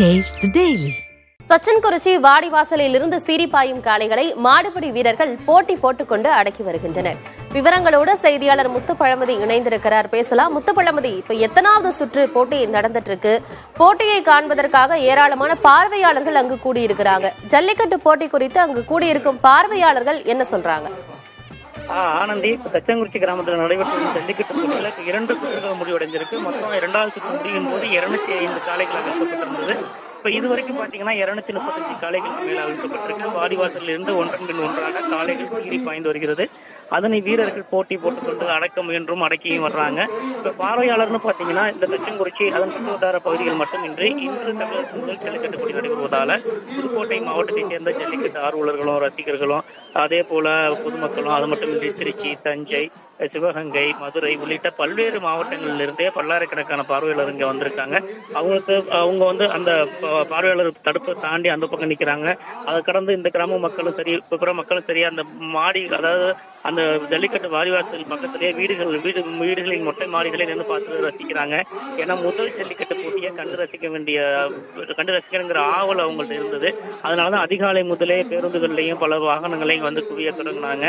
Taste the Daily. Thachankurichi வாடிவாசலில் இருந்து சீறி பாயும் காளைகளை மாடுபிடி வீரர்கள் போட்டி போட்டுக்கொண்டு அடக்கி வருகின்றனர். விவரங்களோடு செய்தியாளர் முத்துப்பழமதி இணைந்திருக்கிறார். பேசலாம் முத்துப்பழமதி, இப்ப எத்தனாவது சுற்று போட்டி நடந்துட்டு இருக்கு? போட்டியை காண்பதற்காக ஏராளமான பார்வையாளர்கள் அங்கு கூடியிருக்கிறாங்க. ஜல்லிக்கட்டு போட்டி குறித்து அங்கு கூடியிருக்கும் பார்வையாளர்கள் என்ன சொல்றாங்க? ஆனந்தி, தச்சங்குறிச்சி கிராமத்தில் நடைபெற்ற ஜல்லிக்கட்டு போட்டியில 2 சுற்றுகள் முடிவடைந்திருக்கு. மொத்தம் 2வது சுற்று முடியும் போது 205 காளைகள் அவிழ்க்கப்பட்டிருந்தது. இப்ப இதுவரைக்கும் பாத்தீங்கன்னா 235 காளைகளுக்கு மேல அவிழ்க்கப்பட்டிருக்கு. வாடிவாசலில் இருந்து ஒன்றன் பின் ஒன்றாக காளைகள் சீறி பாய்ந்து வருகிறது. அதனை வீரர்கள் போட்டி போட்டுக்கொண்டு அடக்க முயன்றும் அடக்கியும் வர்றாங்க. இப்ப பார்வையாளர்னு பாத்தீங்கன்னா இந்த தச்சங்குறிச்சி அதன் சுற்றுவட்டார பகுதிகள் மட்டுமின்றி இன்று தமிழகத்தில் முதல் ஜல்லிக்கட்டு போட்டி நடைபெறுவதால புதுக்கோட்டை மாவட்டத்தைச் சேர்ந்த ஜல்லிக்கட்டு ஆர்வலர்களும் ரசிகர்களும் அதே போல பொதுமக்களும் அது மட்டுமின்றி திருச்சி, தஞ்சை, சிவகங்கை, மதுரை உள்ளிட்ட பல்வேறு மாவட்டங்களிலிருந்தே பல்லாயிரக்கணக்கான பார்வையாளர் இங்க வந்திருக்காங்க. அவங்க வந்து அந்த பார்வையாளர் தடுப்பை தாண்டி அந்த பக்கம் நிற்கிறாங்க. அதை கடந்து இந்த கிராம மக்களும் சரி, பிற மக்களும் சரி, அந்த மாடி, அதாவது அந்த ஜல்லிக்கட்டு வாரிவாசல் பக்கத்திலேயே வீடுகளின் மொட்டை மாடிகளை நின்று பார்த்து ரசிக்கிறாங்க. ஏன்னா முதல் ஜல்லிக்கட்டு போட்டியை கண்டு ரசிக்கணுங்கிற ஆவல் அவங்கள்ட்ட இருந்தது. அதனாலதான் அதிகாலை முதலே பேருந்துகள்லையும் பல வாகனங்களையும் வந்து குவிய தொடங்கினாங்க.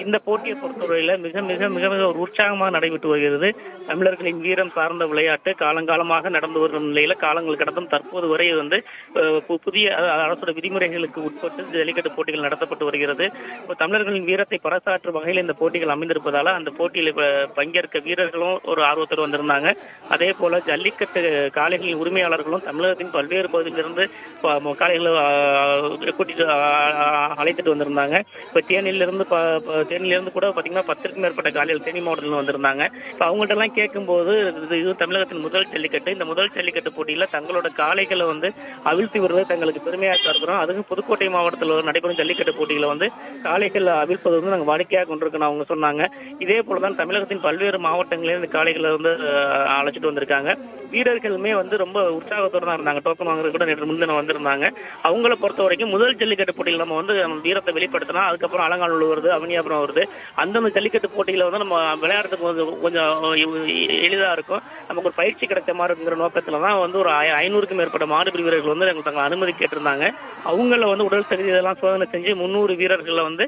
இந்த போட்டியை பொறுத்தவரையில மிக மிக மிக மிக ஒரு உற்சாகமாக நடைபெற்று வருகிறது. தமிழர்களின் வீரம் சார்ந்த விளையாட்டு காலங்காலமாக நடந்து வரும் நிலையில காலங்கள் கடந்தும் தற்போது வரை வந்து புதிய அரசோட விதிமுறைகளுக்கு உட்பட்டு ஜல்லிக்கட்டு போட்டிகள் நடத்தப்பட்டு வருகிறது. தமிழர்களின் வீரத்தை பறைசாற்றும் வகையில் இந்த போட்டிகள் அமைந்திருப்பதால அந்த போட்டியில் பங்கேற்க வீரர்களும் ஒரு ஆர்வத்தோடு வந்திருந்தாங்க. அதே போல ஜல்லிக்கட்டு காளைகளின் உரிமையாளர்களும் தமிழகத்தின் பல்வேறு பகுதியிலிருந்து காளைகளை கூட்டிட்டு அழைத்துட்டு வந்திருந்தாங்க. இப்ப தேனியிலிருந்து கூட பாத்தீங்கன்னா 10க்கும் மேற்பட்ட காளைகள் தேனி மாவட்டத்தில் வந்திருந்தாங்க. இப்ப அவங்கள்ட்ட எல்லாம் கேட்கும்போது இது தமிழகத்தின் முதல் ஜல்லிக்கட்டு. இந்த முதல் ஜல்லிக்கட்டு போட்டியில தங்களோட காளைகளை வந்து அவிழ்த்தி வருவது தங்களுக்கு பெருமையாக இருக்கிறோம். அதுவும் புதுக்கோட்டை மாவட்டத்தில் நடைபெறும் ஜல்லிக்கட்டு போட்டிகளை வந்து காளைகள் அவிழ்ப்பது வந்து நாங்கள் வாடிக்கையாக கொண்டிருக்கணும் அவங்க சொன்னாங்க. இதே போலதான் தமிழகத்தின் பல்வேறு மாவட்டங்களில் இந்த காளைகளை வந்து அழைச்சிட்டு வந்திருக்காங்க. வீரர்களுமே வந்து ரொம்ப உற்சாகத்தோடு தான் இருந்தாங்க. டோக்கன் வாங்குறது கூட நேற்று முன்தினம் வந்திருந்தாங்க. அவங்கள பொறுத்த வரைக்கும் முதல் ஜல்லிக்கட்டு போட்டியில் நம்ம வந்து வீரத்தை வெளிப்படுத்தினா அதுக்கப்புறம் அலங்காநல்லூர் வருது, அவனியாபுரம் வருது. அந்தந்த ஜல்லிக்கட்டு போட்டியில வந்து நம்ம விளையாடுறதுக்கு கொஞ்சம் எளிதா இருக்கும், நமக்கு ஒரு பயிற்சி கிடைச்ச மாதிரி இருக்குங்கிற நோக்கத்துல தான் வந்து ஒரு 500க்கும் மேற்பட்ட மாடுபிடி வீரர்கள் வந்து எங்களுக்கு தங்க அனுமதி கேட்டிருந்தாங்க. அவங்கள வந்து உடல் தகுதி இதெல்லாம் சோதனை செஞ்சு 300 வீரர்களை வந்து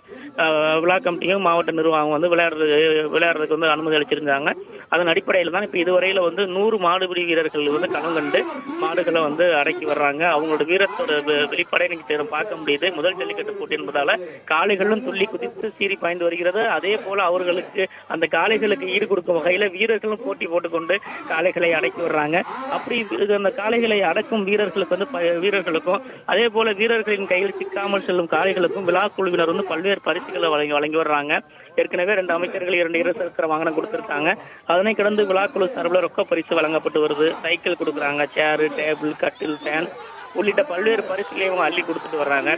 விழா கமிட்டியும் மாவட்ட நிர்வாகம் வந்து விளையாடுறதுக்கு வந்து அனுமதி அளிச்சிருந்தாங்க. அதன் அடிப்படையில் தான் இப்ப இதுவரையில வந்து 100 மாடுபிடி வீரர்கள் வந்து களம் கண்டு மாடுகளை வந்து அடக்கி வர்றாங்க. அவங்களோட வீரத்தோட வெளிப்பாடை நீங்க பார்க்க முடியுது. முதல் ஜல்லிக்கட்டு போட்டி என்பதால காளைகளும் துள்ளி குதித்து சீறி பாய்ந்து வருகிறது. அதே போல அவர்களுக்கு அந்த காளைகளுக்கு ஈடு கொடுக்கும் வகையில வீரர்களும் போட்டி போட்டுக்கொண்டு காளைகளை அடக்கி வர்றாங்க. அப்படி அந்த காளைகளை அடக்கும் வீரர்களுக்கும் அதே போல வீரர்களின் கையில் சிக்காமல் செல்லும் காளைகளுக்கும் விழா குழுவினர் வந்து பல்வேறு பரிசுகளை வழங்கி வர்றாங்க. ஏற்கனவே 2 அமைச்சர்கள் 2 இருசக்கர வாகனம் கொடுத்திருக்காங்க. அதனை கடந்து விழாக்குழு சார்பில் ரொக்க பரிசு வழங்கப்பட்டு வருது. சைக்கிள் கொடுக்குறாங்க, சேரு, டேபிள், கட்டில், ஃபேன் உள்ளிட்ட பல்வேறு பரிசுகளை அவங்க அள்ளி கொடுத்துட்டு வர்றாங்க.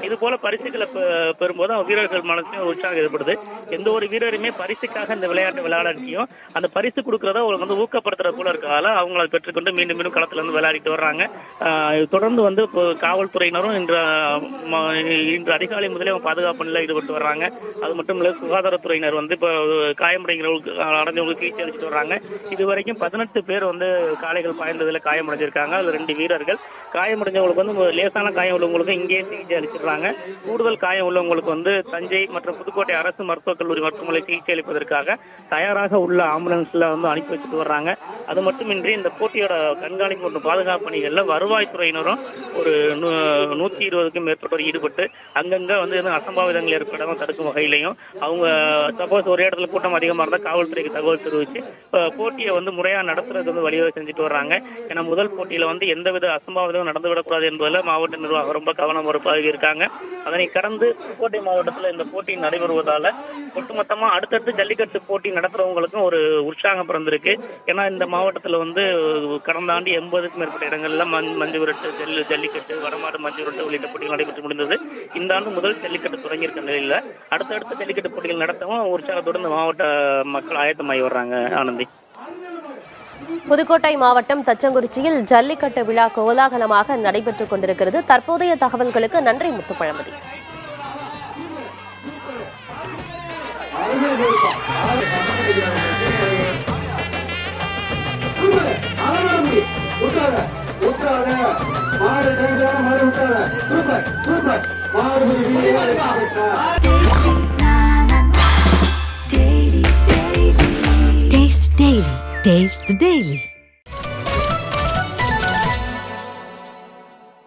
இது போல பரிசுகளை பெறும்போது வீரர்கள் மனசுல உற்சாகம் ஏற்படுது. எந்த ஒரு வீரருமே பரிசுக்காக இந்த விளையாட்டு விளையாடியும் அந்த பரிசு கொடுக்கறத அவங்களுக்கு வந்து ஊக்கப்படுத்துற போல இருக்கால அவங்களை பெற்றுக்கொண்டு மீண்டும் மீண்டும் களத்துல வந்து விளையாடிட்டு வர்றாங்க. தொடர்ந்து வந்து காவல்துறையினரும் இன்று அதிகாலை முதலே பாதுகாப்பு நிலையில் ஈடுபட்டு வர்றாங்க. அது மட்டும் இல்ல சுகாதாரத்துறையினர் வந்து இப்ப அடைஞ்சவங்களுக்கு சிகிச்சை அளிச்சுட்டு வர்றாங்க. இதுவரைக்கும் 18 பேர் வந்து காளைகள் பாய்ந்ததுல காயமடைஞ்சிருக்காங்க. அதுல 2 வீரர்கள். காயமடைஞ்சவங்களுக்கு வந்து லேசான காயம் உள்ளவங்களுக்கு இங்கே சிகிச்சை அளிச்சிருக்காங்க. கூடுதல் காயம் உள்ளவங்களுக்கு வந்து தஞ்சை மற்றும் புதுக்கோட்டை அரசு மருத்துவக் கல்லூரி மருத்துவமனை சிகிச்சை அளிப்பதற்காக தயாராக உள்ள ஆம்புலன்ஸ்ல வந்து அனுப்பி வச்சுட்டு வர்றாங்க. அது மட்டுமின்றி இந்த போட்டியோட கண்காணிப்பு மற்றும் பாதுகாப்பு பணிகள்ல வருவாய்த்துறையினரும் ஒரு 120க்கும் மேற்பட்டோர் ஈடுபட்டு அங்கங்க வந்து அசம்பாவிதங்கள் ஏற்படாம தடுக்கும் வகையிலையும் அவங்க சப்போஸ் ஒரு இடத்துல கூட்டம் அதிகமா இருந்தா காவல்துறைக்கு தகவல் தெரிவிச்சு போட்டியை வந்து முறையா நடத்துறது வந்து வழிவகை செஞ்சுட்டு வர்றாங்க. ஏன்னா முதல் போட்டியில வந்து எந்தவித அசம்பாவிதம் நடந்துவிடக்கூடாது என்பதில் மாவட்ட நிர்வாகம் ரொம்ப கவனம் இருக்காங்க. அதனை கடந்து புதுக்கோட்டை மாவட்டத்தில் இந்த போட்டி நடைபெறுவதால ஒட்டுமொத்தமா அடுத்தடுத்து ஜல்லிக்கட்டு போட்டி நடத்துறவங்களுக்கும் ஒரு உற்சாகம் பிறந்திருக்கு. ஏன்னா இந்த மாவட்டத்தில் வந்து கடந்த ஆண்டு 80க்கும் மேற்பட்ட இடங்கள்ல மஞ்சு விரட்டு, ஜல்லிக்கட்டு, வடமாடு மஞ்சு விரட்டு உள்ளிட்ட போட்டிகள் நடைபெற்று முடிந்தது. இந்த ஆண்டு முதல் ஜல்லிக்கட்டு தொடங்கியிருக்க நிலையில அடுத்தடுத்து ஜல்லிக்கட்டு போட்டிகள் நடத்தவும் உற்சாகத்தோடு இந்த மாவட்ட மக்கள் ஆயத்தமாகி வர்றாங்க. ஆனந்தி, புதுக்கோட்டை மாவட்டம் தச்சங்குறிச்சியில் ஜல்லிக்கட்டு விழா கோலாகலமாக நடைபெற்றுக் கொண்டிருக்கிறது. தற்போதைய தகவல்களுக்கு நன்றி முத்துப்பழமதி. உற்றாத Taste the Daily. Taste the Daily.